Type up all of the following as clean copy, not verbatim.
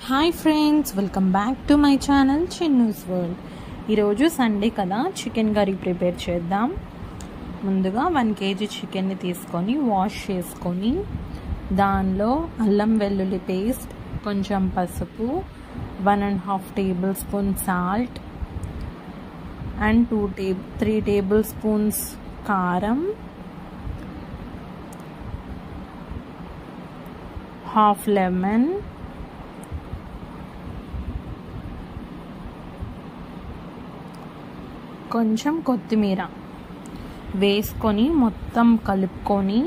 Hi friends, welcome back to my channel Chinnu's world. ఈరోజు Sunday కదా, chicken curry prepare చేద్దాం. ముందుగా 1 kg చికెన్ని తీసుకొని వాష్ చేసుకొని దానిలో అల్లం వెల్లుల్లి పేస్ట్, కొంచెం పసుపు, 1.5 tablespoon సాల్ట్ అండ్ 3 tablespoons కారం, హాఫ్ లెమన్, కొంచెం కొత్తిమీర వేసుకొని మొత్తం కలుపుకొని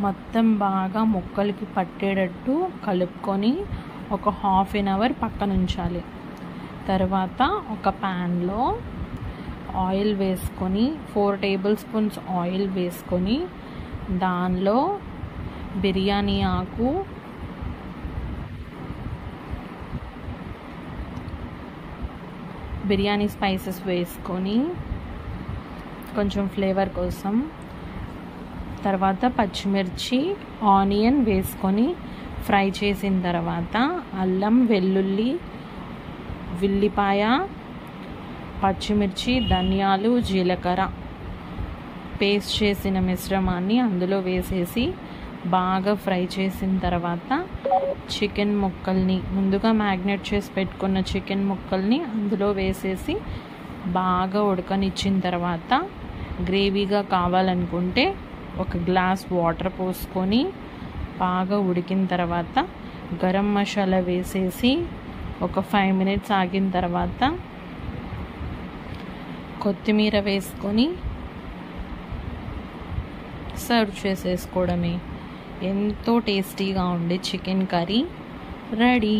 మొత్తం బాగా ముక్కలకి పట్టేటట్టు కలుపుకొని ఒక 1/2 hour పక్కన ఉంచాలి. తర్వాత ఒక ప్యాన్లో ఆయిల్ వేసుకొని 4 tablespoons ఆయిల్ వేసుకొని దానిలో బిర్యానీ ఆకు, బిర్యానీ స్పైసెస్ వేసుకొని కొంచెం ఫ్లేవర్ కోసం, తర్వాత పచ్చిమిర్చి, ఆనియన్ వేసుకొని ఫ్రై చేసిన తర్వాత అల్లం వెల్లుల్లి, ఉల్లిపాయ, పచ్చిమిర్చి, ధనియాలు, జీలకర్ర పేస్ట్ చేసిన మిశ్రమాన్ని అందులో వేసేసి బాగా ఫ్రై చేసిన తర్వాత చికెన్ ముక్కల్ని, ముందుగా మ్యాగ్నేట్ చేసి పెట్టుకున్న చికెన్ ముక్కల్ని అందులో వేసేసి బాగా ఉడకనిచ్చిన తర్వాత గ్రేవీగా కావాలనుకుంటే ఒక గ్లాస్ వాటర్ పోసుకొని బాగా ఉడికిన తర్వాత గరం మసాలా వేసేసి ఒక 5 minutes ఆగిన తర్వాత కొత్తిమీర వేసుకొని సర్వ్ చేసేసుకోవడమే. ఎంతో టేస్టీగా ఉండే చికెన్ కర్రీ రెడీ.